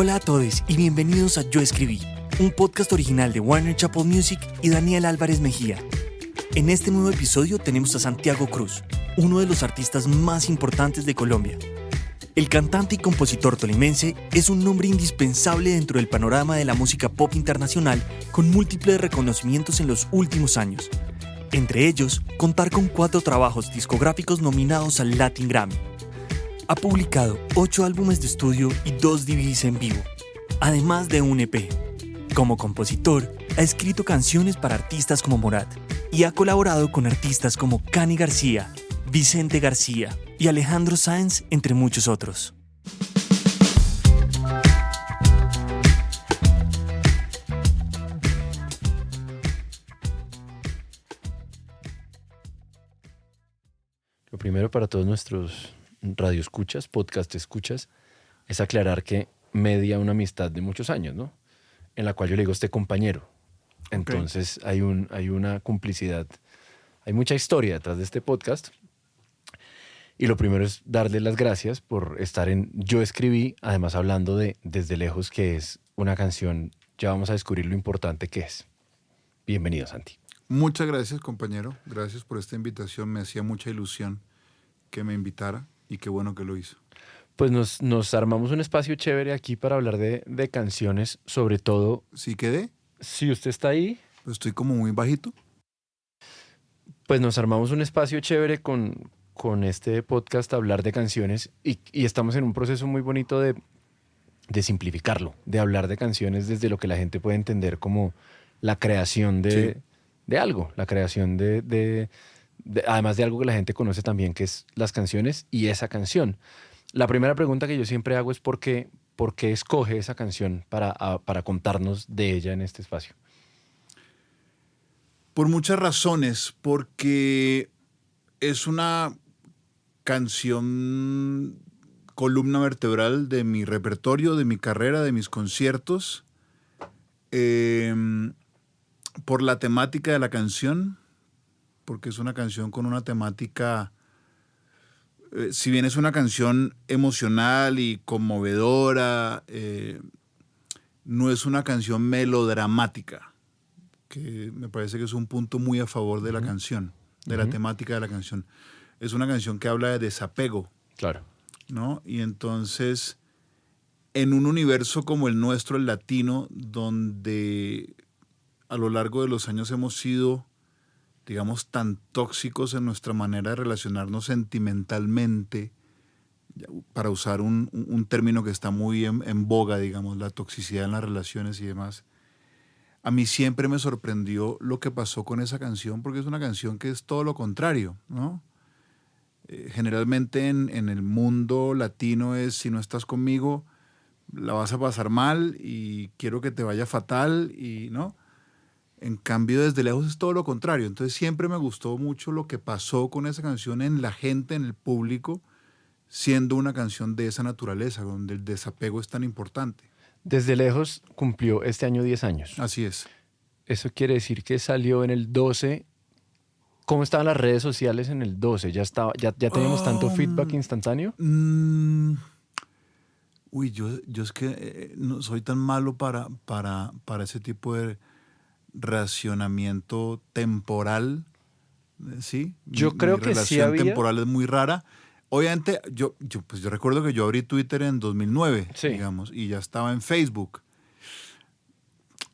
Hola a todos y bienvenidos a Yo Escribí, un podcast original de Warner Chappell Music y Daniel Álvarez Mejía. En este nuevo episodio tenemos a Santiago Cruz, uno de los artistas más importantes de Colombia. El cantante y compositor tolimense es un nombre indispensable dentro del panorama de la música pop internacional, con múltiples reconocimientos en los últimos años. Entre ellos, contar con 4 trabajos discográficos nominados al Latin Grammy. Ha publicado 8 álbumes de estudio y 2 DVDs en vivo, además de un EP. Como compositor, ha escrito canciones para artistas como Morat y ha colaborado con artistas como Cani García, Vicente García y Alejandro Sáenz, entre muchos otros. Lo primero para todos nuestros radioescuchas, podcast escuchas, es aclarar que media una amistad de muchos años, ¿no? En la cual yo le digo este compañero. Entonces hay una complicidad, hay mucha historia detrás de este podcast. Y lo primero es darle las gracias por estar en Yo Escribí, además hablando de Desde Lejos, que es una canción, ya vamos a descubrir lo importante que es. Bienvenido, Santi. Muchas gracias, compañero. Gracias por esta invitación. Me hacía mucha ilusión que me invitara y qué bueno que lo hizo. Pues nos armamos un espacio chévere aquí para hablar de canciones, sobre todo... ¿Sí quedé? Si usted está ahí... Pues estoy como muy bajito. Pues nos armamos un espacio chévere con este podcast a hablar de canciones y estamos en un proceso muy bonito de simplificarlo, de hablar de canciones desde lo que la gente puede entender como la creación de algo, la creación además de algo que la gente conoce también, que es las canciones y esa canción. La primera pregunta que yo siempre hago es ¿por qué escoge esa canción para contarnos de ella en este espacio? Por muchas razones, porque es una canción columna vertebral de mi repertorio, de mi carrera, de mis conciertos, por la temática de la canción, porque es una canción con una temática, si bien es una canción emocional y conmovedora, no es una canción melodramática, que me parece que es un punto muy a favor de la canción, de la temática de la canción. Es una canción que habla de desapego. Claro. ¿No? Y entonces, en un universo como el nuestro, el latino, donde a lo largo de los años hemos sido, digamos, tan tóxicos en nuestra manera de relacionarnos sentimentalmente, para usar un término que está muy en boga, digamos, la toxicidad en las relaciones y demás. A mí siempre me sorprendió lo que pasó con esa canción, porque es una canción que es todo lo contrario, ¿no? Generalmente en el mundo latino es, si no estás conmigo, la vas a pasar mal y quiero que te vaya fatal, y ¿no? En cambio, Desde Lejos es todo lo contrario. Entonces siempre me gustó mucho lo que pasó con esa canción en la gente, en el público, siendo una canción de esa naturaleza, donde el desapego es tan importante. Desde Lejos cumplió este año 10 años. Así es. Eso quiere decir que salió en el 12. ¿Cómo estaban las redes sociales en el 12? ¿Ya teníamos tanto feedback instantáneo? Yo es que no soy tan malo para ese tipo de racionamiento temporal, ¿sí? Yo creo que sí había. Mi relación temporal es muy rara. Obviamente, yo recuerdo que yo abrí Twitter en 2009, digamos, y ya estaba en Facebook.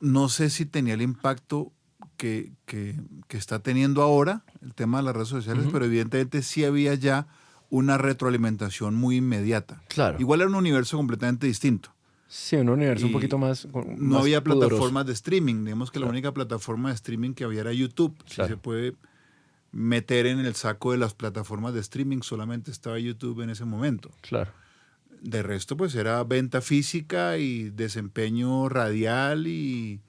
No sé si tenía el impacto que está teniendo ahora el tema de las redes sociales, pero evidentemente sí había ya una retroalimentación muy inmediata. Claro. Igual era un universo completamente distinto. Sí, un universo un poquito más no había pudoroso. plataformas de streaming. Digamos que la única plataforma de streaming que había era YouTube. Claro. Si se puede meter en el saco de las plataformas de streaming, solamente estaba YouTube en ese momento. Claro. De resto, pues era venta física y desempeño radial y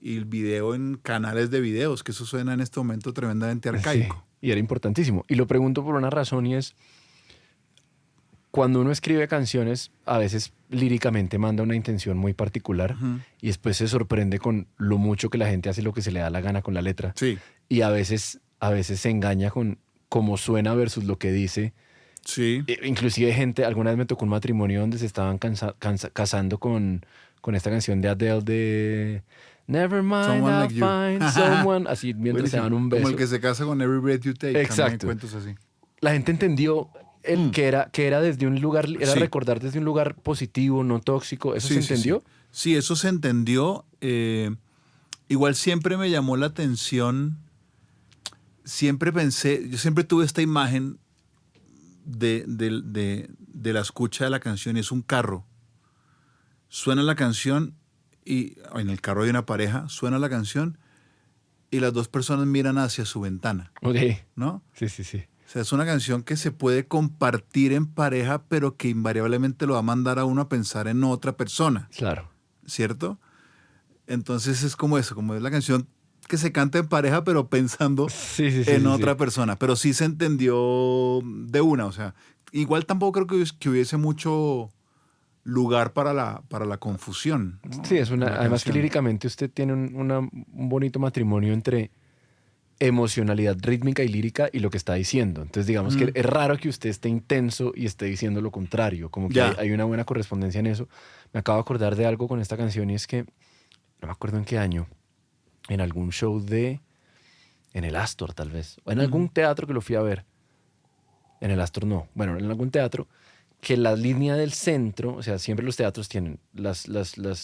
el video en canales de videos, que eso suena en este momento tremendamente arcaico. Sí, y era importantísimo. Y lo pregunto por una razón, y es, cuando uno escribe canciones, a veces líricamente manda una intención muy particular y después se sorprende con lo mucho que la gente hace lo que se le da la gana con la letra. Sí. Y a veces se engaña con cómo suena versus lo que dice. Sí. Inclusive gente, alguna vez me tocó un matrimonio donde se estaban casando con esta canción de Adele de Never mind, Someone I'll Like You. find someone, así mientras se Buenísimo. dan un beso. Como el que se casa con Every Breath You Take. También hay Exacto. cuentos así. La gente entendió que era desde un lugar, era Sí. recordar desde un lugar positivo, no tóxico. ¿Eso se entendió? Sí, eso se entendió. Igual siempre me llamó la atención. Siempre pensé, yo siempre tuve esta imagen de la escucha de la canción. Es un carro. Suena la canción y en el carro hay una pareja, suena la canción y las dos personas miran hacia su ventana, Ok. ¿no? Sí, sí, sí. O sea, es una canción que se puede compartir en pareja, pero que invariablemente lo va a mandar a uno a pensar en otra persona, Claro. ¿cierto? Entonces es como eso, como es la canción que se canta en pareja, pero pensando Sí, sí, sí. en sí, otra sí. persona. Pero sí se entendió de una, o sea, igual tampoco creo que hubiese mucho lugar para la confusión, ¿no? Sí, es En la además que canción. líricamente usted tiene un bonito matrimonio entre emocionalidad rítmica y lírica y lo que está diciendo. Entonces, digamos que es raro que usted esté intenso y esté diciendo lo contrario, como que Ya. hay una buena correspondencia en eso. Me acabo de acordar de algo con esta canción y es que, no me acuerdo en qué año, en algún show en el Astor tal vez, o en algún teatro que lo fui a ver. En el Astor no, bueno, en algún teatro, que la línea del centro, o sea, siempre los teatros tienen las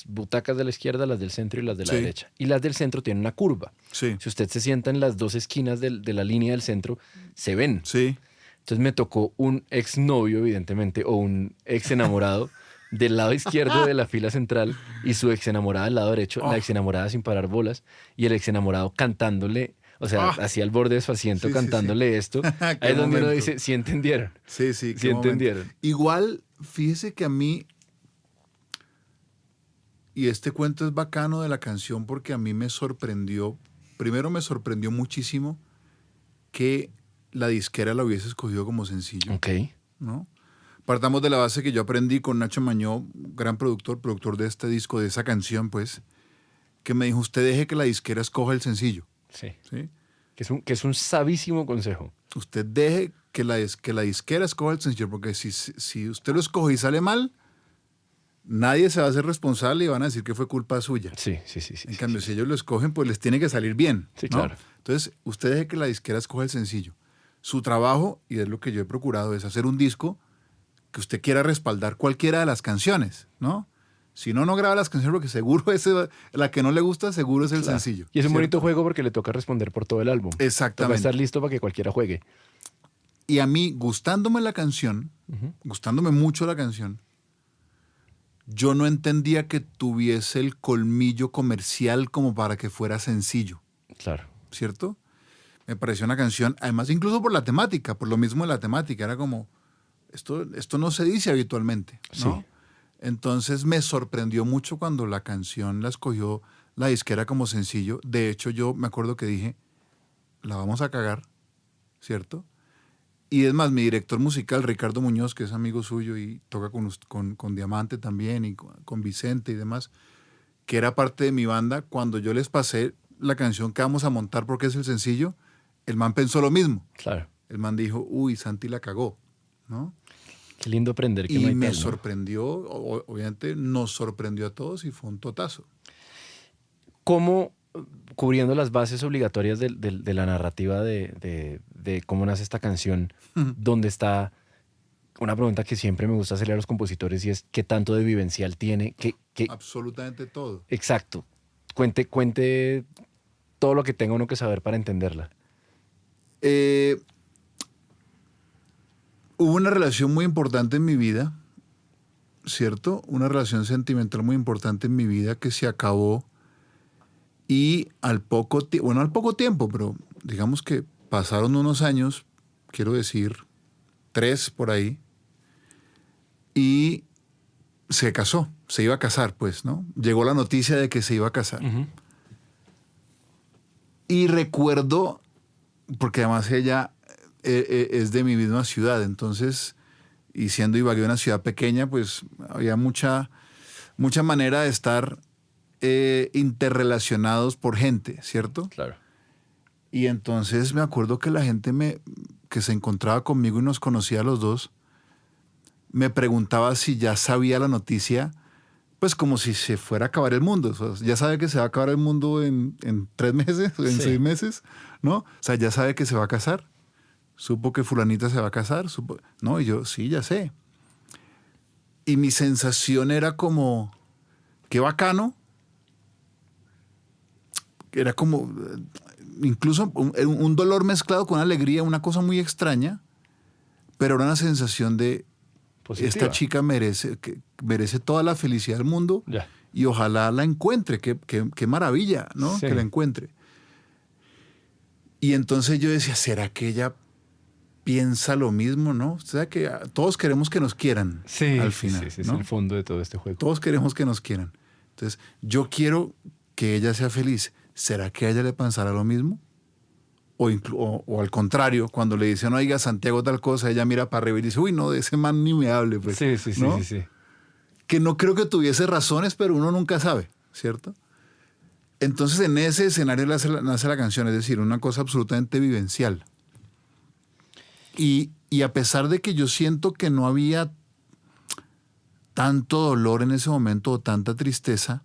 butacas de la izquierda, las del centro y las de la Sí. derecha. Y las del centro tienen una curva. Sí, Si usted se sienta en las dos esquinas de la línea del centro, se ven. sí. Entonces me tocó un exnovio, evidentemente, o un ex enamorado del lado izquierdo de la fila central y su ex enamorada del lado derecho, la ex enamorada sin parar bolas y el ex enamorado cantándole, o sea, hacia el borde de su asiento Sí, sí, sí. cantándole esto. Qué Ahí es donde uno momento. dice, sí entendieron. Sí, Sí sí, qué momento. entendieron. Igual, fíjese que a mí, y este cuento es bacano de la canción porque a mí me sorprendió, primero me sorprendió muchísimo que la disquera la hubiese escogido como sencillo, Ok, ¿no? Partamos de la base que yo aprendí con Nacho Mañó, gran productor de este disco, de esa canción, pues, que me dijo, usted deje que la disquera escoja el sencillo, sí. ¿sí? Que es un sabísimo consejo. Usted deje que la disquera escoja el sencillo, porque si usted lo escoge y sale mal, nadie se va a hacer responsable y van a decir que fue culpa suya. Sí, sí, sí. sí En sí, cambio, sí. si ellos lo escogen, pues les tiene que salir bien. Sí, ¿no? claro. Entonces, usted deje que la disquera escoja el sencillo. Su trabajo, y es lo que yo he procurado, es hacer un disco que usted quiera respaldar cualquiera de las canciones, ¿no? Si no graba las canciones porque seguro la que no le gusta, seguro es el Claro. sencillo. Y es un ¿cierto? bonito juego porque le toca responder por todo el álbum. Toca Exactamente. estar listo para que cualquiera juegue. Y a mí, gustándome la canción, gustándome mucho la canción, yo no entendía que tuviese el colmillo comercial como para que fuera sencillo, Claro. ¿cierto? Me pareció una canción, además incluso por la temática, por lo mismo de la temática, era como, esto no se dice habitualmente, ¿no? Sí. Entonces me sorprendió mucho cuando la canción la escogió la disquera como sencillo. De hecho, yo me acuerdo que dije, la vamos a cagar, ¿cierto? Y es más, mi director musical, Ricardo Muñoz, que es amigo suyo y toca con Diamante también y con Vicente y demás, que era parte de mi banda, cuando yo les pasé la canción que vamos a montar porque es el sencillo, el man pensó lo mismo. Claro. El man dijo, uy, Santi la cagó, ¿no? Qué lindo aprender que Y no hay me tal, ¿no? sorprendió, obviamente nos sorprendió a todos y fue un totazo. ¿Cómo, cubriendo las bases obligatorias de la narrativa de cómo nace esta canción, dónde está una pregunta que siempre me gusta hacerle a los compositores y es qué tanto de vivencial tiene? Absolutamente todo. Exacto. Cuente todo lo que tenga uno que saber para entenderla. Hubo una relación muy importante en mi vida, ¿cierto? Una relación sentimental muy importante en mi vida que se acabó y al poco tiempo, pero digamos que pasaron unos años, quiero decir 3 por ahí, y se casó, se iba a casar, pues, ¿no? Llegó la noticia de que se iba a casar. Y recuerdo, porque además ella es de mi misma ciudad, entonces, y siendo Ibagué una ciudad pequeña, pues había mucha manera de estar interrelacionados por gente, ¿cierto? Claro. Y entonces me acuerdo que la gente que se encontraba conmigo y nos conocía a los dos, me preguntaba si ya sabía la noticia, pues como si se fuera a acabar el mundo. O sea, ya sabe que se va a acabar el mundo en 3 meses, o en 6 meses, ¿no? O sea, ya sabe que se va a casar. Supo que fulanita se va a casar. No, y yo, sí, ya sé. Y mi sensación era como, qué bacano. Era como, incluso un dolor mezclado con alegría, una cosa muy extraña, pero era una sensación de, Positiva. esta chica merece toda la felicidad del mundo y ojalá la encuentre. Qué maravilla, ¿no? Sí. Que la encuentre. Y entonces yo decía, ¿será que ella piensa lo mismo, no? O sea, que todos queremos que nos quieran al final. Sí, ¿no? es el fondo de todo este juego. Todos queremos que nos quieran. Entonces, yo quiero que ella sea feliz. ¿Será que a ella le pasará lo mismo? O al contrario, cuando le dicen, oiga, Santiago tal cosa, ella mira para arriba y dice, uy, no, de ese man ni me hable. Pues, ¿no? Sí. Que no creo que tuviese razones, pero uno nunca sabe, ¿cierto? Entonces, en ese escenario nace la canción, es decir, una cosa absolutamente vivencial. Y a pesar de que yo siento que no había tanto dolor en ese momento o tanta tristeza,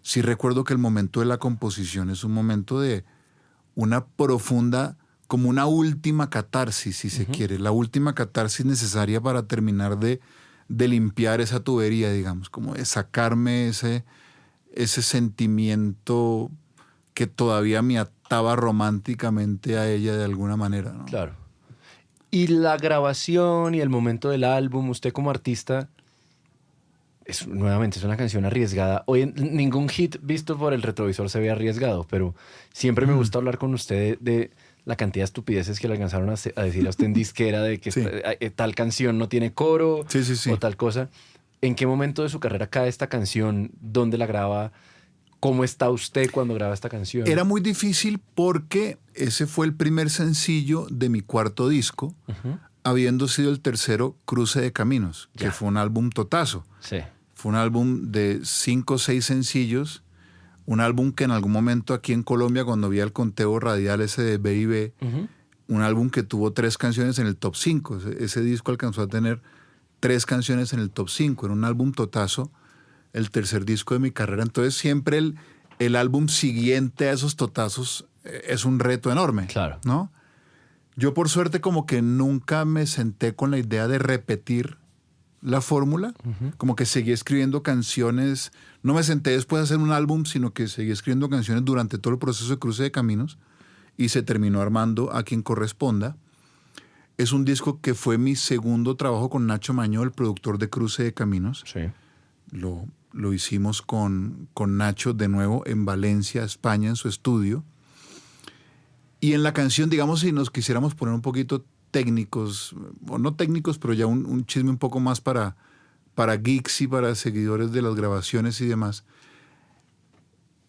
sí recuerdo que el momento de la composición es un momento de una profunda, como una última catarsis, si se quiere, la última catarsis necesaria para terminar de limpiar esa tubería, digamos, como de sacarme ese sentimiento que todavía me ataba románticamente a ella de alguna manera, ¿no? Claro. Y la grabación y el momento del álbum, usted como artista, nuevamente es una canción arriesgada. Hoy ningún hit visto por el retrovisor se ve arriesgado, pero siempre me gusta hablar con usted de la cantidad de estupideces que le alcanzaron a decir a usted en disquera de que tal canción no tiene coro o tal cosa. ¿En qué momento de su carrera cae esta canción? ¿Dónde la graba? ¿Cómo está usted cuando graba esta canción? Era muy difícil porque ese fue el primer sencillo de mi cuarto disco, habiendo sido el tercero, Cruce de Caminos, que fue un álbum totazo. Sí. Fue un álbum de 5 o 6 sencillos, un álbum que en algún momento aquí en Colombia, cuando vi el conteo radial ese de B&B, un álbum que tuvo 3 canciones en el top 5. Ese disco alcanzó a tener 3 canciones en el top 5. Era un álbum totazo, el tercer disco de mi carrera. Entonces siempre el álbum siguiente a esos totazos es un reto enorme. Claro. ¿No? Yo por suerte como que nunca me senté con la idea de repetir la fórmula, como que seguí escribiendo canciones. No me senté después de hacer un álbum, sino que seguí escribiendo canciones durante todo el proceso de Cruce de Caminos y se terminó armando A Quien Corresponda. Es un disco que fue mi segundo trabajo con Nacho Mañó, el productor de Cruce de Caminos. Sí. Lo hicimos con Nacho de nuevo en Valencia, España, en su estudio. Y en la canción, digamos, si nos quisiéramos poner un poquito técnicos, o no técnicos, pero ya un chisme un poco más para geeks y para seguidores de las grabaciones y demás.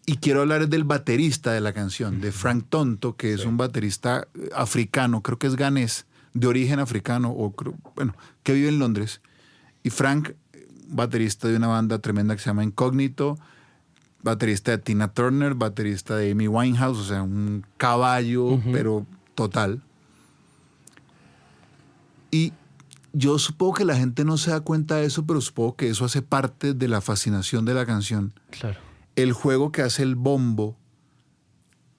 Y quiero hablar del baterista de la canción, de Frank Tonto, que es un baterista africano, creo que es ganés, de origen africano, que vive en Londres. Y Frank, baterista de una banda tremenda que se llama Incógnito, baterista de Tina Turner, baterista de Amy Winehouse, o sea, un caballo, pero total. Y yo supongo que la gente no se da cuenta de eso, pero supongo que eso hace parte de la fascinación de la canción. Claro. El juego que hace el bombo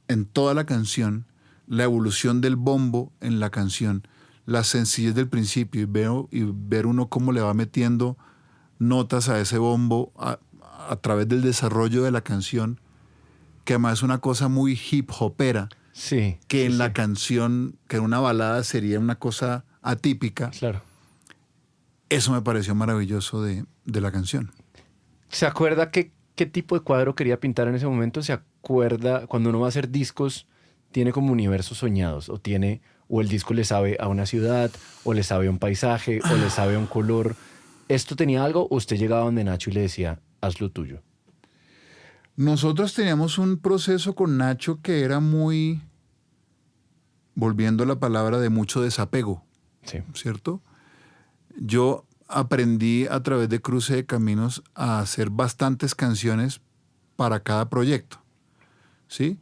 en toda la canción, la evolución del bombo en la canción, la sencillez del principio y ver uno cómo le va metiendo notas a ese bombo a través del desarrollo de la canción, que además es una cosa muy hip hopera, que en la canción, que en una balada sería una cosa atípica. Claro. Eso me pareció maravilloso de la canción. ¿Se acuerda qué tipo de cuadro quería pintar en ese momento? ¿Se acuerda cuando uno va a hacer discos, tiene como universos soñados o el disco le sabe a una ciudad o le sabe a un paisaje o le sabe a un color? ¿Esto tenía algo o usted llegaba donde Nacho y le decía, haz lo tuyo? Nosotros teníamos un proceso con Nacho que era muy, volviendo a la palabra, de mucho desapego. Sí. ¿Cierto? Yo aprendí a través de Cruce de Caminos a hacer bastantes canciones para cada proyecto. ¿Sí?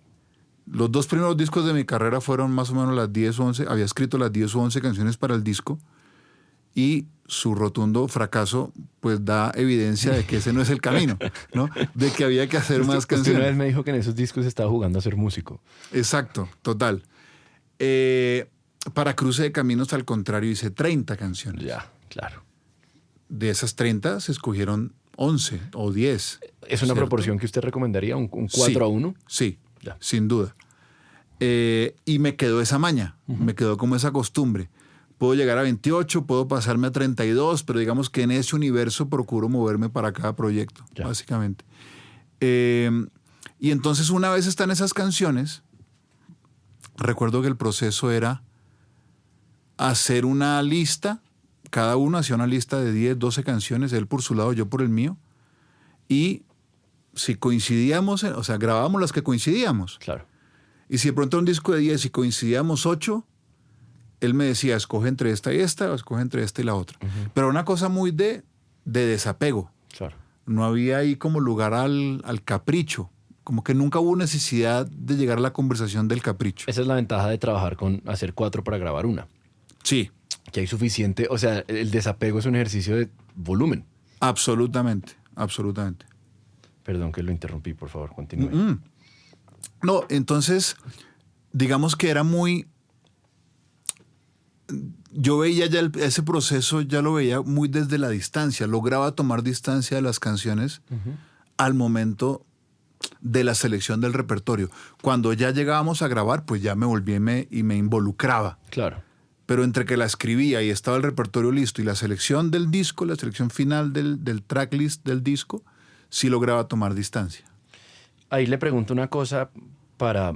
Los 2 primeros discos de mi carrera fueron más o menos las 10 o 11, había escrito las 10 o 11 canciones para el disco y su rotundo fracaso pues da evidencia de que ese no es el camino, ¿no? De que había que hacer más Usted canciones. una vez me dijo que en esos discos estaba jugando a ser músico. Exacto, total. Para Cruce de Caminos, al contrario, hice 30 canciones. Ya, claro. De esas 30 se escogieron 11 o 10. ¿Es una ¿cierto? proporción que usted recomendaría? ¿Un 4-1? Sí, Ya. sin duda. Y me quedó esa maña, me quedó como esa costumbre. Puedo llegar a 28, puedo pasarme a 32, pero digamos que en ese universo procuro moverme para cada proyecto, Ya. básicamente. Y entonces una vez están esas canciones, recuerdo que el proceso era hacer una lista, cada uno hacía una lista de 10, 12 canciones, él por su lado, yo por el mío, y si coincidíamos, o sea, grabábamos las que coincidíamos. Claro. Y si de pronto un disco de 10 y coincidíamos 8, él me decía, escoge entre esta y esta, o escoge entre esta y la otra. Pero una cosa muy de desapego. Claro. No había ahí como lugar al capricho. Como que nunca hubo necesidad de llegar a la conversación del capricho. Esa es la ventaja de trabajar con hacer 4 para grabar una. Sí, Que hay suficiente, o sea, el desapego es un ejercicio de volumen. absolutamente, absolutamente. Perdón que lo interrumpí, por favor, continúe. No, entonces, digamos que era muy... Yo veía ya ese proceso, ya lo veía muy desde la distancia. Lograba tomar distancia de las canciones al momento de la selección del repertorio. Cuando ya llegábamos a grabar, pues ya me volví y me involucraba. Claro. Pero entre que la escribía y estaba el repertorio listo y la selección del disco, la selección final del tracklist del disco, sí lograba tomar distancia. Ahí le pregunto una cosa para...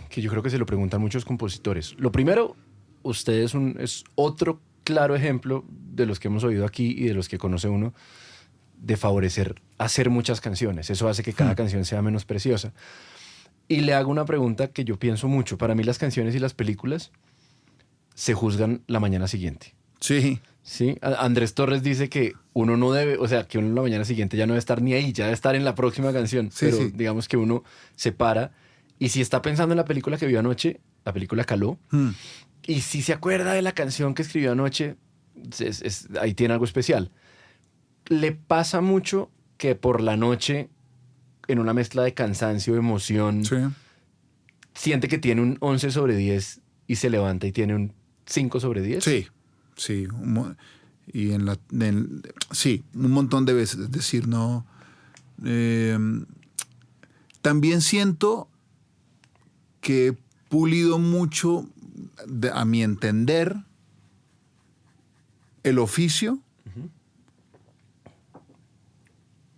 que yo creo que se lo preguntan muchos compositores. Lo primero, usted es otro claro ejemplo de los que hemos oído aquí y de los que conoce uno de favorecer hacer muchas canciones. Eso hace que cada canción sea menos preciosa. Y le hago una pregunta que yo pienso mucho. Para mí las canciones y las películas se juzgan la mañana siguiente. Sí. ¿Sí? Andrés Torres dice que uno no debe, o sea, que uno la mañana siguiente ya no debe estar ni ahí, ya debe estar en la próxima canción. Sí, pero sí. digamos que uno se para y si está pensando en la película que vio anoche, la película caló, y si se acuerda de la canción que escribió anoche, ahí tiene algo especial. Le pasa mucho que por la noche, en una mezcla de cansancio, emoción, Sí. siente que tiene un 11 sobre 10 y se levanta y tiene un 5 sobre 10. Sí, sí. Sí, un montón de veces. Es decir, no. También siento que he pulido mucho, a mi entender, el oficio.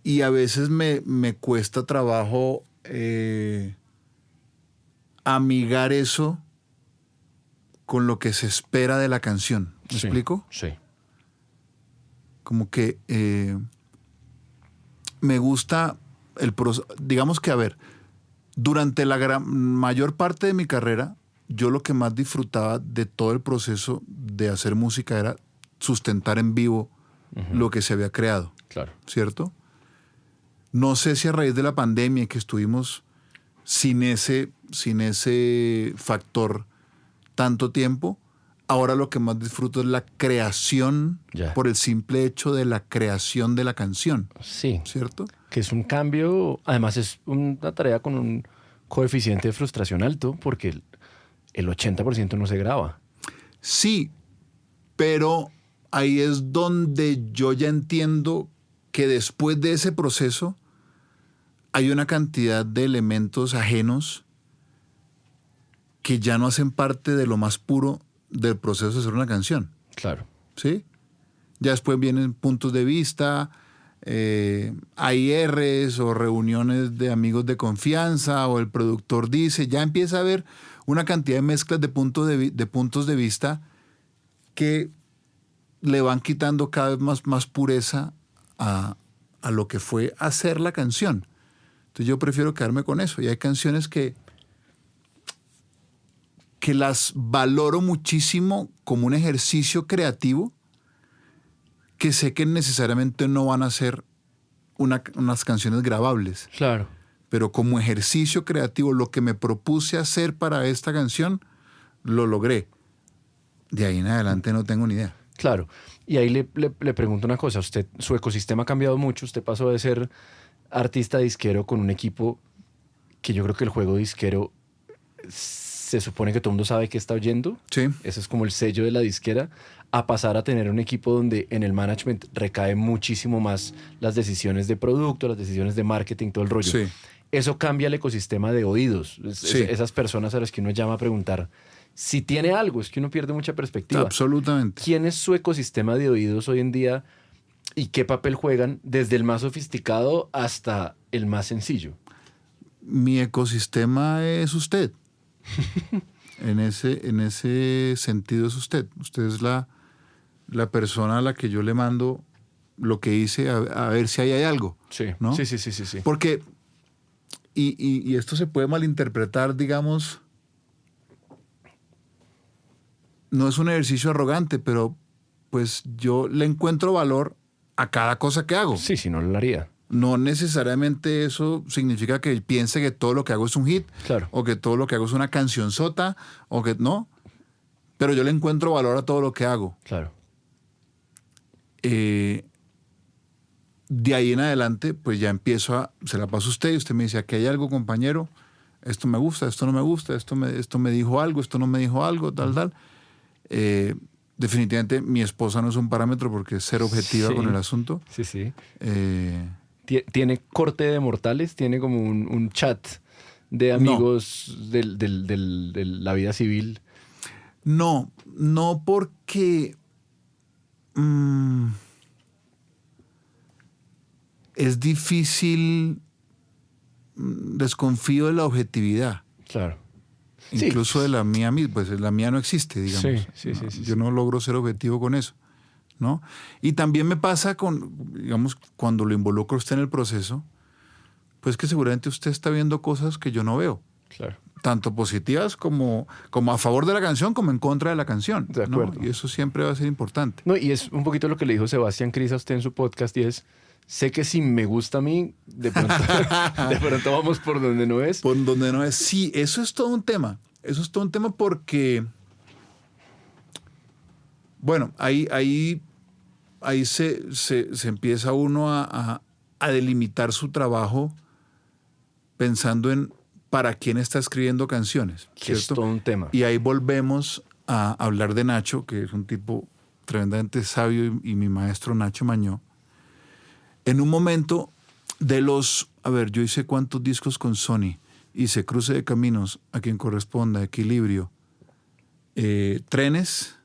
Y a veces me cuesta trabajo amigar eso con lo que se espera de la canción. ¿Me Sí, explico? Sí. Como que me gusta el proceso. Digamos que, a ver, durante la mayor parte de mi carrera, yo lo que más disfrutaba de todo el proceso de hacer música era sustentar en vivo lo que se había creado, Claro. ¿cierto? No sé si a raíz de la pandemia que estuvimos sin ese factor tanto tiempo, ahora lo que más disfruto es la creación Ya. por el simple hecho de la creación de la canción, Sí. ¿cierto? Que es un cambio, además es una tarea con un coeficiente de frustración alto porque el 80% no se graba. Sí, pero ahí es donde yo ya entiendo que después de ese proceso hay una cantidad de elementos ajenos que ya no hacen parte de lo más puro del proceso de hacer una canción, Claro. ¿sí? Ya después vienen puntos de vista, AIRs o reuniones de amigos de confianza, o el productor dice, ya empieza a haber una cantidad de mezclas de puntos de vista que le van quitando cada vez más pureza a lo que fue hacer la canción. Entonces yo prefiero quedarme con eso. Y hay canciones que las valoro muchísimo como un ejercicio creativo, que sé que necesariamente no van a ser unas canciones grabables. Claro. Pero como ejercicio creativo, lo que me propuse hacer para esta canción, lo logré. De ahí en adelante no tengo ni idea. Claro. Y ahí le pregunto una cosa. Usted, su ecosistema ha cambiado mucho. Usted pasó de ser artista disquero con un equipo que yo creo que el juego disquero se supone que todo el mundo sabe que está oyendo. Sí. Ese es como el sello de la disquera. A pasar a tener un equipo donde en el management recae muchísimo más las decisiones de producto, las decisiones de marketing, todo el rollo. Sí. Eso cambia el ecosistema de oídos. Sí. Esas personas a las que uno llama a preguntar si tiene algo, es que uno pierde mucha perspectiva. Absolutamente. ¿Quién es su ecosistema de oídos hoy en día y qué papel juegan desde el más sofisticado hasta el más sencillo? Mi ecosistema es usted. en ese sentido es usted. Usted es la persona a la que yo le mando lo que hice a ver si ahí hay algo. Sí, ¿no? sí. Porque, y esto se puede malinterpretar, digamos, no es un ejercicio arrogante, pero pues yo le encuentro valor a cada cosa que hago. Sí, si no lo haría. No necesariamente eso significa que piense que todo lo que hago es un hit, Claro. o que todo lo que hago es una cancionzota, o que no. Pero yo le encuentro valor a todo lo que hago. Claro. De ahí en adelante, pues ya se la paso a usted y usted me dice, aquí hay algo, compañero, esto me gusta, esto no me gusta, esto me dijo algo, esto no me dijo algo, tal. Definitivamente mi esposa no es un parámetro porque es ser objetiva con el asunto. Sí. ¿Tiene corte de mortales? ¿Tiene como un chat de amigos de la vida civil? No porque es difícil, desconfío de la objetividad. Claro. Incluso de la mía, pues la mía no existe, digamos. Sí. Yo no logro ser objetivo con eso, ¿no? Y también me pasa digamos, cuando lo involucro a usted en el proceso, pues que seguramente usted está viendo cosas que yo no veo. Claro. Tanto positivas como a favor de la canción como en contra de la canción. De acuerdo. ¿no? Y eso siempre va a ser importante. No, y es un poquito lo que le dijo Sebastián Cris a usted en su podcast, y es, sé que si me gusta a mí, de pronto vamos por donde no es. Por donde no es. Sí, eso es todo un tema. Eso es todo un tema porque, bueno, ahí se empieza uno a delimitar su trabajo pensando en para quién está escribiendo canciones. Que es ¿cierto? todo un tema. Y ahí volvemos a hablar de Nacho, que es un tipo tremendamente sabio, y mi maestro Nacho Mañó. En un momento yo hice cuántos discos con Sony, hice Cruce de Caminos, A Quien Corresponda, Equilibrio, Trenes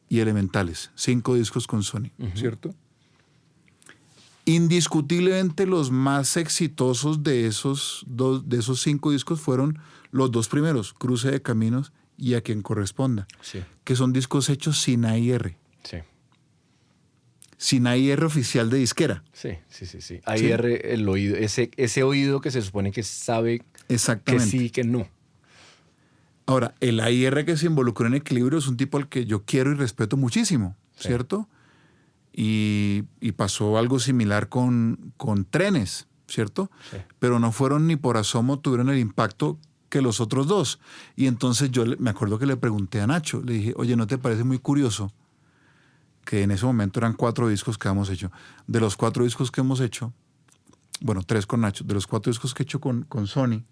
y Elementales, 5 discos con Sony, ¿cierto? Indiscutiblemente los más exitosos de esos 5 discos fueron los 2 primeros, Cruce de Caminos y A Quien Corresponda, Sí. que son discos hechos sin AIR. Sí. Sin AIR oficial de disquera. Sí. AIR, el oído, ese oído que se supone que sabe Exactamente. que sí, que no. Ahora, el AIR que se involucró en Equilibrio es un tipo al que yo quiero y respeto muchísimo, Sí. ¿cierto? Y pasó algo similar con Trenes, ¿cierto? Sí. Pero no fueron ni por asomo, tuvieron el impacto que los otros 2. Y entonces yo me acuerdo que le pregunté a Nacho, le dije, oye, ¿no te parece muy curioso que en ese momento eran 4 discos que habíamos hecho? De los 4 discos que hemos hecho, bueno, 3 con Nacho, de los 4 discos que he hecho con Sony,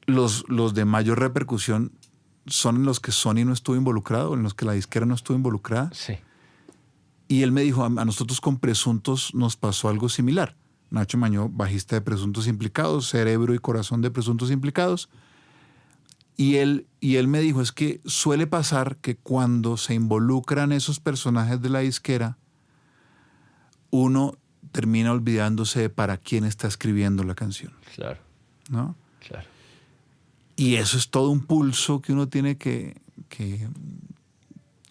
los de mayor repercusión son en los que Sony no estuvo involucrado, en los que la disquera no estuvo involucrada. Sí. Y él me dijo, a nosotros con Presuntos nos pasó algo similar. Nacho Mañó, bajista de Presuntos Implicados, cerebro y corazón de Presuntos Implicados. Y él me dijo, es que suele pasar que cuando se involucran esos personajes de la disquera, uno termina olvidándose de para quién está escribiendo la canción. Claro. ¿No? Claro. Y eso es todo un pulso que uno tiene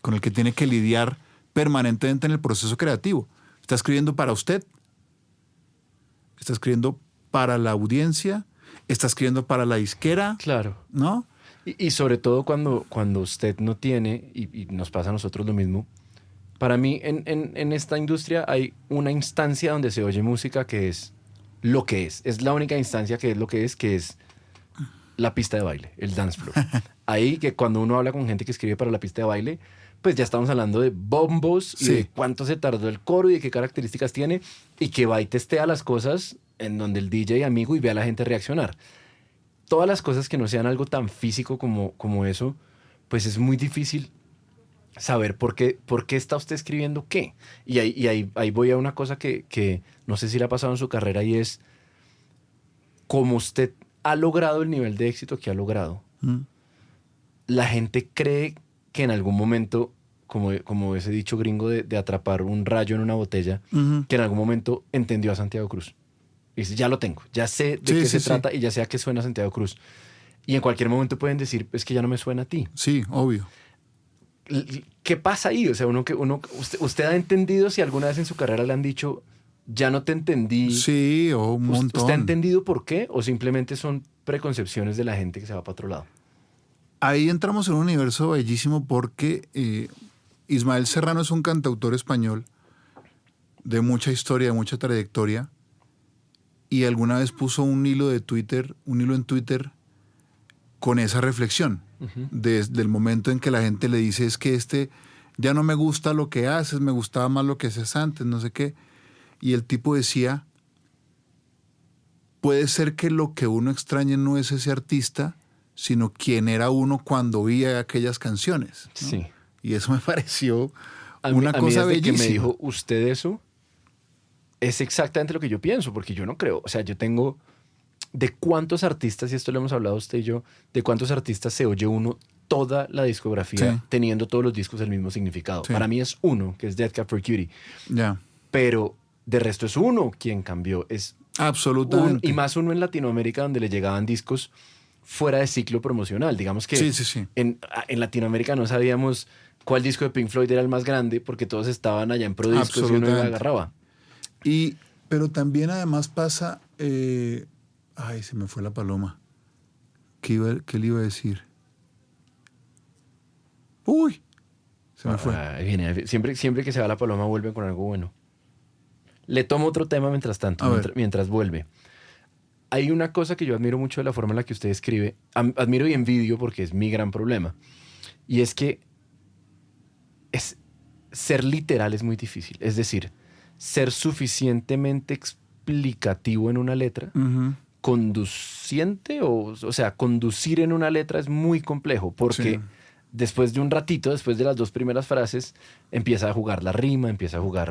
con el que tiene que lidiar permanentemente en el proceso creativo. Está escribiendo para usted, está escribiendo para la audiencia, está escribiendo para la disquera. Claro. ¿No? Y sobre todo cuando usted no tiene, y nos pasa a nosotros lo mismo, para mí en esta industria hay una instancia donde se oye música que es lo que es. Es la única instancia que es lo que es la pista de baile, el dance floor. ahí que cuando uno habla con gente que escribe para la pista de baile, pues ya estamos hablando de bombos y Sí. de cuánto se tardó el coro y de qué características tiene y que va y testea las cosas en donde el DJ amigo y ve a la gente reaccionar. Todas las cosas que no sean algo tan físico como eso, pues es muy difícil saber por qué está usted escribiendo qué. Y ahí voy a una cosa que no sé si le ha pasado en su carrera y es como usted ha logrado el nivel de éxito que ha logrado. La gente cree que en algún momento, como ese dicho gringo de atrapar un rayo en una botella, que en algún momento entendió a Santiago Cruz. Y dice, ya lo tengo, ya sé de qué se trata y ya sé a qué suena Santiago Cruz. Y en cualquier momento pueden decir, es que ya no me suena a ti. Sí, obvio. ¿Qué pasa ahí? O sea, usted ha entendido si alguna vez en su carrera le han dicho, ya no te entendí. Sí, un montón. ¿Usted ha entendido por qué? ¿O simplemente son preconcepciones de la gente que se va para otro lado? Ahí entramos en un universo bellísimo porque Ismael Serrano es un cantautor español de mucha historia, de mucha trayectoria, y alguna vez puso un hilo en Twitter con esa reflexión. Desde el momento en que la gente le dice es que ya no me gusta lo que haces, me gustaba más lo que hacías antes, no sé qué. Y el tipo decía, puede ser que lo que uno extrañe no es ese artista, sino quién era uno cuando oía aquellas canciones, ¿no? Sí. Y eso me pareció una cosa bellísima. Que me dijo usted eso, es exactamente lo que yo pienso, porque yo no creo, o sea, yo tengo... ¿De cuántos artistas, y esto lo hemos hablado usted y yo, de cuántos artistas se oye uno toda la discografía teniendo todos los discos el mismo significado? Sí. Para mí es uno, que es Death Cab for Cutie. Ya. Pero de resto es uno quien cambió. Es absolutamente. Y más uno en Latinoamérica donde le llegaban discos fuera de ciclo promocional. Digamos que sí. En Latinoamérica no sabíamos cuál disco de Pink Floyd era el más grande porque todos estaban allá en Prodiscos y uno lo agarraba. Pero también además pasa... Ay, se me fue la paloma. ¿Qué le iba a decir? ¡Uy! Se me fue. Siempre que se va la paloma vuelve con algo bueno. Le tomo otro tema mientras tanto, mientras vuelve. Hay una cosa que yo admiro mucho de la forma en la que usted escribe. Admiro y envidio porque es mi gran problema. Y es que ser literal es muy difícil. Es decir, ser suficientemente explicativo en una letra... conduciente o sea, conducir en una letra es muy complejo porque después de un ratito, después de las dos primeras frases, empieza a jugar la rima, empieza a jugar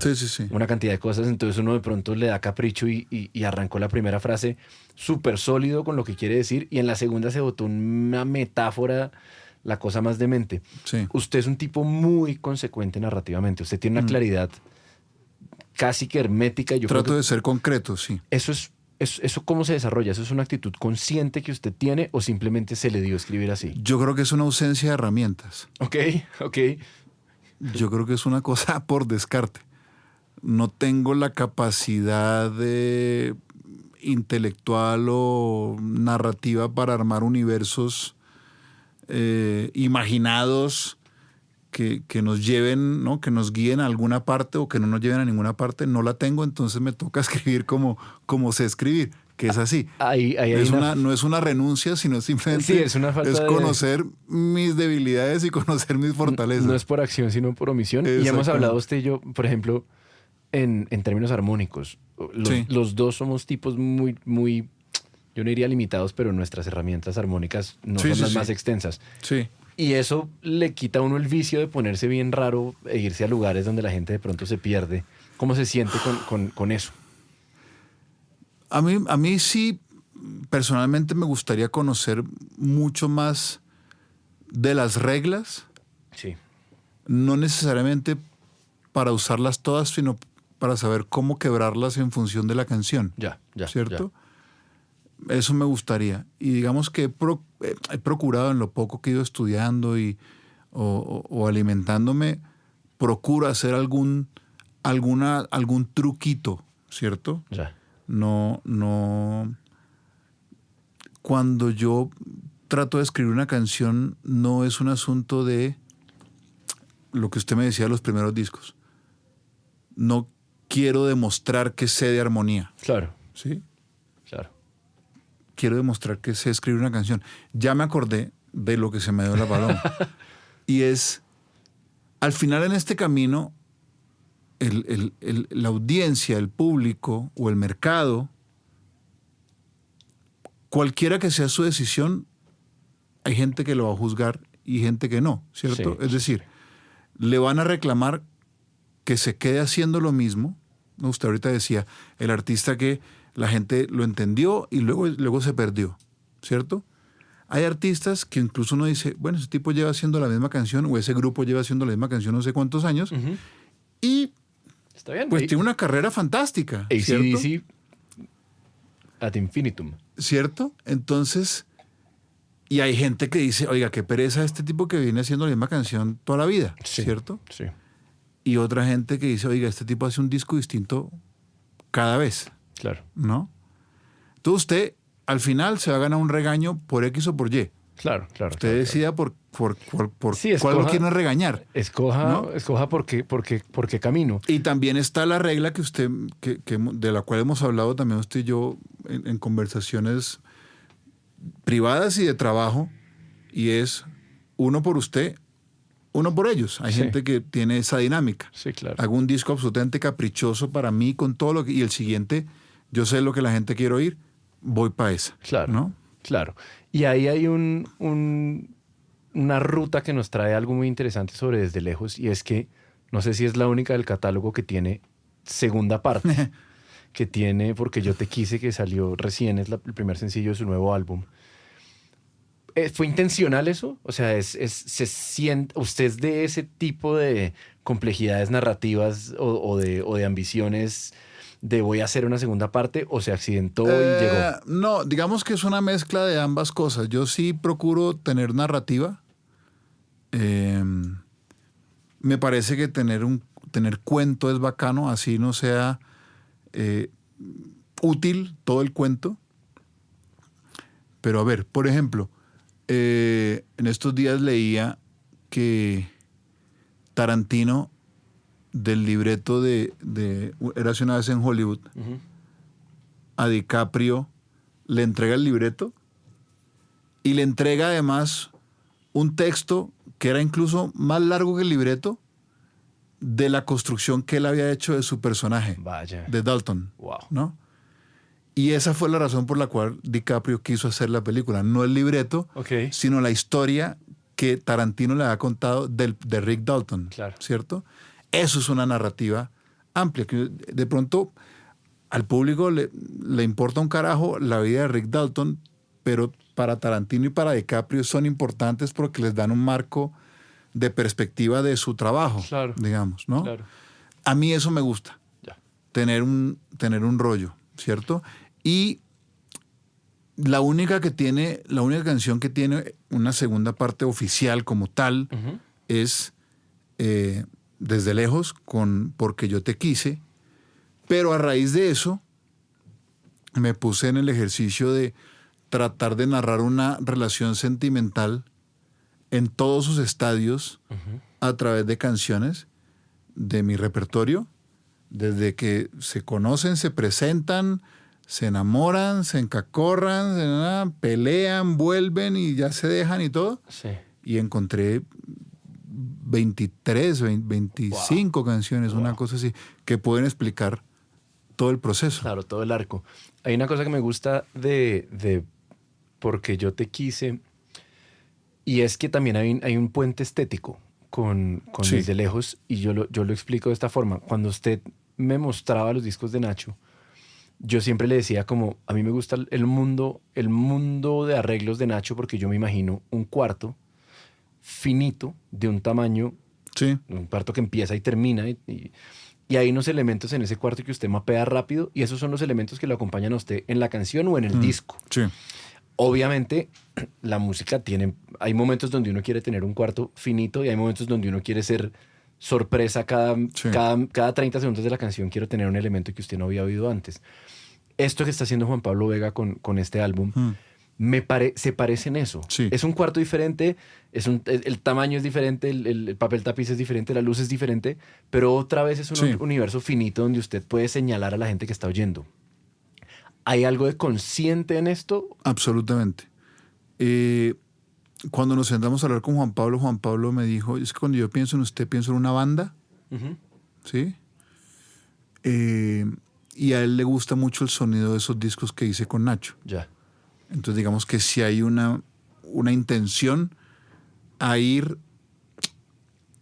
una cantidad de cosas, entonces uno de pronto le da capricho y arrancó la primera frase súper sólido con lo que quiere decir y en la segunda se botó una metáfora, la cosa más demente. Sí. Usted es un tipo muy consecuente narrativamente, usted tiene una claridad casi que hermética. Trato de ser concreto, sí. ¿Eso cómo se desarrolla? ¿Eso es una actitud consciente que usted tiene o simplemente se le dio a escribir así? Yo creo que es una ausencia de herramientas. Ok. Yo creo que es una cosa por descarte. No tengo la capacidad intelectual o narrativa para armar universos imaginados que nos lleven, ¿no? Que nos guíen a alguna parte o que no nos lleven a ninguna parte. No la tengo, entonces me toca escribir como sé escribir, que es así. No es una renuncia, sino simplemente es una falta es conocer mis debilidades y conocer mis fortalezas. No es por acción, sino por omisión. Y hemos hablado usted y yo, por ejemplo, en términos armónicos. Los dos somos tipos muy, muy, yo no diría limitados, pero nuestras herramientas armónicas no son las más extensas. Sí. Y eso le quita a uno el vicio de ponerse bien raro e irse a lugares donde la gente de pronto se pierde. ¿Cómo se siente con eso? A mí sí, personalmente me gustaría conocer mucho más de las reglas. Sí. No necesariamente para usarlas todas, sino para saber cómo quebrarlas en función de la canción. Ya. ¿Cierto? Eso me gustaría. Y digamos que he procurado en lo poco que he ido estudiando o alimentándome, procuro hacer algún truquito, ¿cierto? Ya. No. Cuando yo trato de escribir una canción, no es un asunto de lo que usted me decía de los primeros discos. No quiero demostrar que sé de armonía. Claro. ¿Sí? Claro. Quiero demostrar que sé escribir una canción. Ya me acordé de lo que se me dio la paloma. Y es, al final en este camino, la audiencia, el público o el mercado, cualquiera que sea su decisión, hay gente que lo va a juzgar y gente que no, ¿cierto? Sí. Es decir, le van a reclamar que se quede haciendo lo mismo. Usted ahorita decía, el artista que la gente lo entendió y luego se perdió, ¿cierto? Hay artistas que incluso uno dice, bueno, ese tipo lleva haciendo la misma canción o ese grupo lleva haciendo la misma canción no sé cuántos años y Está bien. pues tiene una carrera fantástica, ¿cierto? AC/DC ad infinitum. ¿Cierto? Entonces, y hay gente que dice, oiga, qué pereza este tipo que viene haciendo la misma canción toda la vida, Sí, ¿cierto? Sí. Y otra gente que dice, oiga, este tipo hace un disco distinto cada vez, Claro. ¿no? Entonces usted al final se va a ganar un regaño por X o por Y. Claro. Usted decida por Sí, cuál lo escoja- quiere regañar. ¿No? Escoja por qué camino. Y también está la regla que usted, de la cual hemos hablado también usted y yo en conversaciones privadas y de trabajo, y es uno por usted, uno por ellos. Hay Sí. gente que tiene esa dinámica. Sí, claro. Hago un disco absolutamente caprichoso para mí con todo lo que... Y el siguiente, yo sé lo que la gente quiere oír, voy para esa. Claro. ¿No? Claro. Y ahí hay una ruta que nos trae algo muy interesante sobre Desde Lejos, y es que no sé si es la única del catálogo que tiene segunda parte, que tiene Porque Yo Te Quise, que salió recién, es el primer sencillo de su nuevo álbum. ¿Fue intencional eso? O sea, se siente, ¿usted es de ese tipo de complejidades narrativas o de ambiciones de voy a hacer una segunda parte, o se accidentó y llegó? No, digamos que es una mezcla de ambas cosas. Yo sí procuro tener narrativa. Me parece que tener cuento es bacano, así no sea útil todo el cuento. Pero a ver, por ejemplo, en estos días leía que Tarantino, del libreto de Érase una vez en Hollywood, a DiCaprio le entrega el libreto y le entrega además un texto que era incluso más largo que el libreto de la construcción que él había hecho de su personaje, Vaya. de Dalton, Wow. ¿no? Y esa fue la razón por la cual DiCaprio quiso hacer la película. No el libreto, Ok. sino la historia que Tarantino le ha contado de Rick Dalton, Claro. ¿cierto? Eso es una narrativa amplia, que de pronto al público le importa un carajo la vida de Rick Dalton, pero para Tarantino y para DiCaprio son importantes porque les dan un marco de perspectiva de su trabajo, Claro. digamos, ¿no? Claro. A mí eso me gusta, Ya. tener un rollo, ¿cierto? Y la única canción que tiene una segunda parte oficial como tal es Desde Lejos con Porque Yo Te Quise, pero a raíz de eso me puse en el ejercicio de tratar de narrar una relación sentimental en todos sus estadios a través de canciones de mi repertorio, desde que se conocen, se presentan, se enamoran, se encacorran, pelean, vuelven y ya se dejan y todo. Sí. Y encontré 23, 25 canciones, una cosa así, que pueden explicar todo el proceso. Claro, todo el arco. Hay una cosa que me gusta de Porque Yo Te Quise, y es que también hay un puente estético con Sí. Desde Lejos, y yo lo explico de esta forma. Cuando usted me mostraba los discos de Nacho, yo siempre le decía como, a mí me gusta el mundo de arreglos de Nacho, porque yo me imagino un cuarto finito de un tamaño, Sí, un cuarto que empieza y termina, y hay unos elementos en ese cuarto que usted mapea rápido, y esos son los elementos que lo acompañan a usted en la canción o en el disco. sí. Obviamente, la música hay momentos donde uno quiere tener un cuarto finito y hay momentos donde uno quiere ser sorpresa cada 30 segundos de la canción. Quiero tener un elemento que usted no había oído antes. Esto que está haciendo Juan Pablo Vega con este álbum, se parece en eso. Sí. Es un cuarto diferente, el tamaño es diferente, el papel tapiz es diferente, la luz es diferente, pero otra vez es un Sí. universo finito donde usted puede señalar a la gente que está oyendo. ¿Hay algo de consciente en esto? Absolutamente. cuando nos sentamos a hablar con Juan Pablo me dijo, es que cuando yo pienso en usted, pienso en una banda, ¿sí? Y a él le gusta mucho el sonido de esos discos que hice con Nacho. Ya. Entonces digamos que si hay una intención a ir,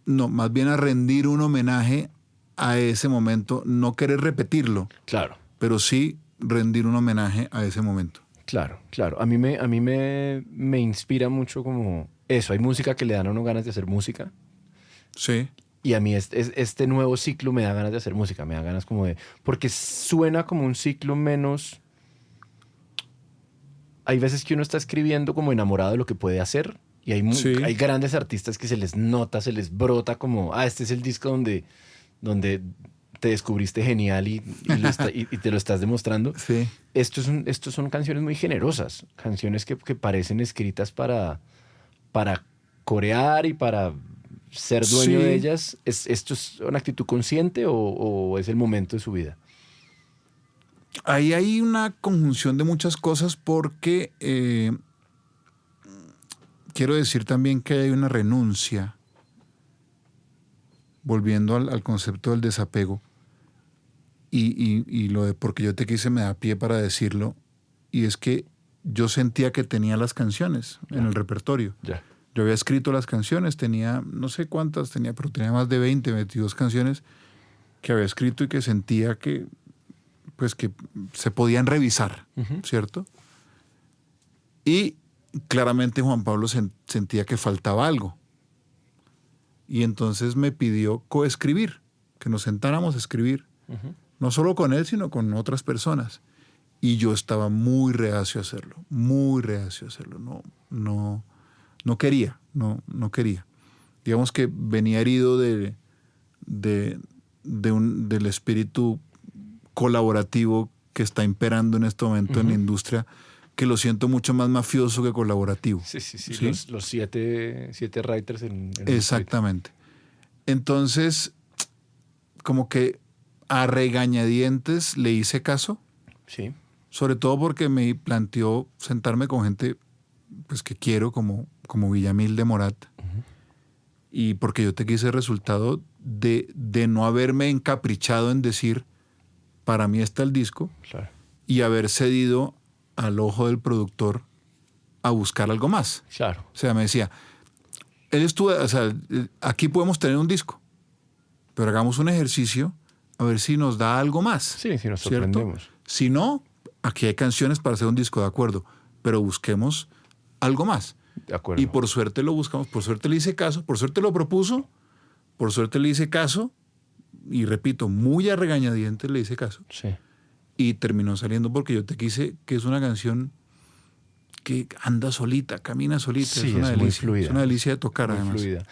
no, más bien a rendir un homenaje a ese momento, no querer repetirlo, Claro. pero sí rendir un homenaje a ese momento. Claro, claro. A mí me inspira mucho como eso. Hay música que le dan a uno ganas de hacer música. Sí. Y a mí este nuevo ciclo me da ganas de hacer música. Me da ganas como de... Porque suena como un ciclo menos... Hay veces que uno está escribiendo como enamorado de lo que puede hacer. Y Sí. hay grandes artistas que se les nota, se les brota como... este es el disco donde te descubriste genial y te lo estás demostrando. Sí. Estos son canciones muy generosas, canciones que parecen escritas para corear y para ser dueño Sí. de ellas. ¿Esto es una actitud consciente o es el momento de su vida? Ahí hay una conjunción de muchas cosas porque quiero decir también que hay una renuncia, volviendo al concepto del desapego, y lo de porque yo te quise me da pie para decirlo, y es que yo sentía que tenía las canciones en el repertorio. Ya. Yo había escrito las canciones, tenía, no sé cuántas tenía, pero tenía más de 20, 22 canciones que había escrito y que sentía que, pues, que se podían revisar, ¿cierto? Y claramente Juan Pablo sentía que faltaba algo. Y entonces me pidió coescribir, que nos sentáramos a escribir, no solo con él, sino con otras personas. Y yo estaba muy reacio a hacerlo, muy reacio a hacerlo. No quería. Digamos que venía herido del espíritu colaborativo que está imperando en este momento en la industria, que lo siento mucho más mafioso que colaborativo. Sí. ¿Sí? Los siete writers en Exactamente. Entonces, como que a regañadientes le hice caso, Sí. sobre todo porque me planteó sentarme con gente pues, que quiero, como Villamil de Morat, y porque yo te quise el resultado de no haberme encaprichado en decir, para mí está el disco, Claro. y haber cedido al ojo del productor a buscar algo más. Claro. O sea, me decía, aquí podemos tener un disco, pero hagamos un ejercicio a ver si nos da algo más. Sí, si nos ¿cierto? sorprendemos. Si no, aquí hay canciones para hacer un disco, de acuerdo, pero busquemos algo más. De acuerdo. Y por suerte lo buscamos, por suerte le hice caso, por suerte lo propuso, por suerte le hice caso, y repito, muy a regañadientes le hice caso. Sí. Y terminó saliendo porque yo te quise, que es una canción que anda solita, camina solita. Sí, es una es delicia. muy fluida. Es una delicia de tocar, Muy además. fluida.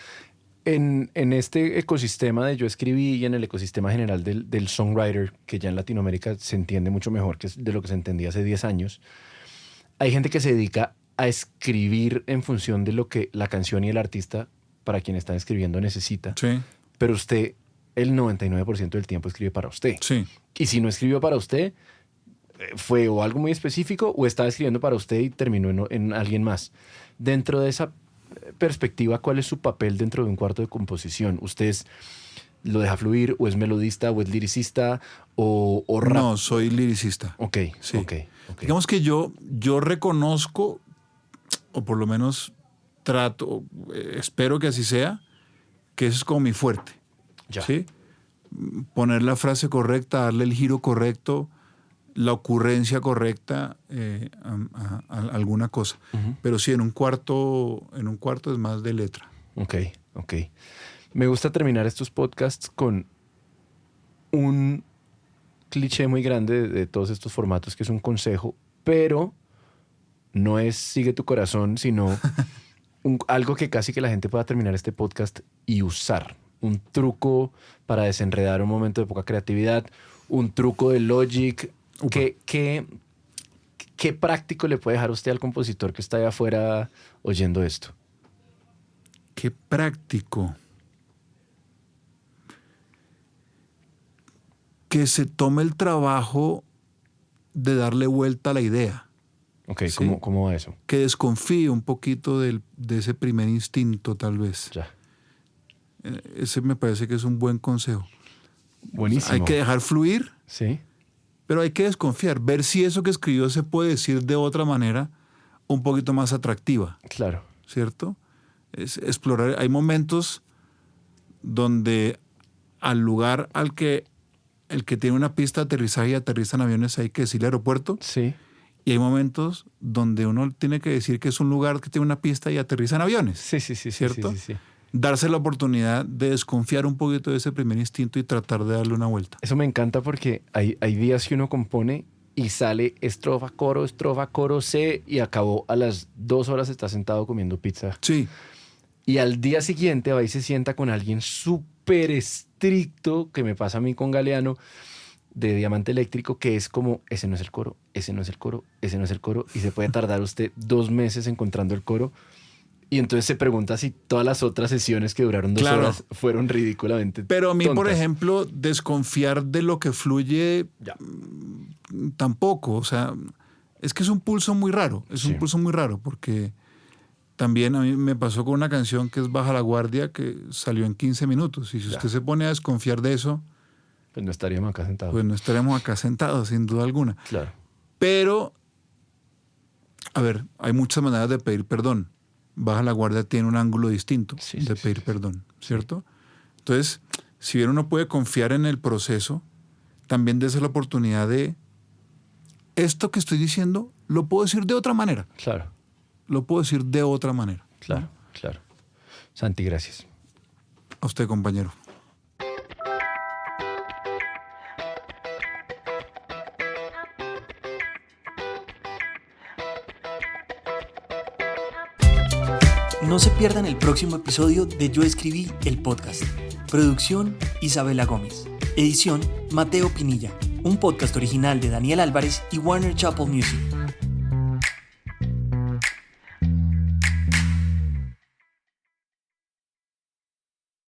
En este ecosistema de Yo Escribí y en el ecosistema general del songwriter, que ya en Latinoamérica se entiende mucho mejor que de lo que se entendía hace 10 años, hay gente que se dedica a escribir en función de lo que la canción y el artista para quien está escribiendo necesita. Sí, Pero usted, el 99% del tiempo escribe para usted. sí. Y si no escribió para usted, fue o algo muy específico o estaba escribiendo para usted y terminó en alguien más. Dentro de esa perspectiva, ¿cuál es su papel dentro de un cuarto de composición? ¿Usted lo deja fluir o es melodista o es liricista o rap? No, soy liricista. Ok, Sí. ok. Digamos que yo reconozco, o por lo menos trato, espero que así sea, que eso es como mi fuerte. Ya. ¿Sí? Poner la frase correcta, darle el giro correcto, la ocurrencia correcta a alguna cosa. Pero sí, en un cuarto es más de letra. Ok. Me gusta terminar estos podcasts con un cliché muy grande de todos estos formatos, que es un consejo, pero no es sigue tu corazón, sino algo que casi que la gente pueda terminar este podcast y usar. Un truco para desenredar un momento de poca creatividad, un truco de Logic. ¿Qué práctico le puede dejar usted al compositor que está allá afuera oyendo esto? Qué práctico. Que se tome el trabajo de darle vuelta a la idea. Ok, ¿sí? ¿cómo va eso? Que desconfíe un poquito de ese primer instinto, tal vez. Ya. Ese me parece que es un buen consejo. Buenísimo. Hay que dejar fluir, Sí, pero hay que desconfiar, ver si eso que escribió se puede decir de otra manera un poquito más atractiva, claro. ¿cierto? Es explorar. Hay momentos donde al lugar al que el que tiene una pista de aterrizaje y aterrizan aviones hay que decirle aeropuerto, Sí, y hay momentos donde uno tiene que decir que es un lugar que tiene una pista y aterrizan aviones. sí, ¿Cierto? sí. Darse la oportunidad de desconfiar un poquito de ese primer instinto y tratar de darle una vuelta. Eso me encanta porque hay días que uno compone y sale estrofa, coro, C y acabó a las 2 horas está sentado comiendo pizza. Sí, Y al día siguiente va y se sienta con alguien súper estricto, que me pasa a mí con Galeano, de Diamante Eléctrico, que es como, ese no es el coro, ese no es el coro, ese no es el coro, y se puede tardar usted 2 meses encontrando el coro. Y entonces se pregunta si todas las otras sesiones que duraron 2 Claro. horas fueron ridículamente pero a mí, por tontas. ejemplo, desconfiar de lo que fluye Ya. tampoco. O sea, es que es un pulso muy raro. Es Sí. un pulso muy raro porque también a mí me pasó con una canción que es Baja la Guardia que salió en 15 minutos. Y si Ya. usted se pone a desconfiar de eso, Pues no estaríamos acá sentados. pues no estaremos acá sentados, sin duda alguna. Claro. Pero, a ver, hay muchas maneras de pedir perdón. Baja la Guardia tiene un ángulo distinto Sí, de sí, pedir sí. perdón, ¿cierto? Entonces, si bien uno puede confiar en el proceso, también dése la oportunidad de esto que estoy diciendo, lo puedo decir de otra manera. Claro, Lo puedo decir de otra manera. claro. Santi, gracias. A usted, compañero. No se pierdan el próximo episodio de Yo Escribí el podcast. Producción Isabela Gómez. Edición Mateo Pinilla. Un podcast original de Daniel Álvarez y Warner Chappell Music.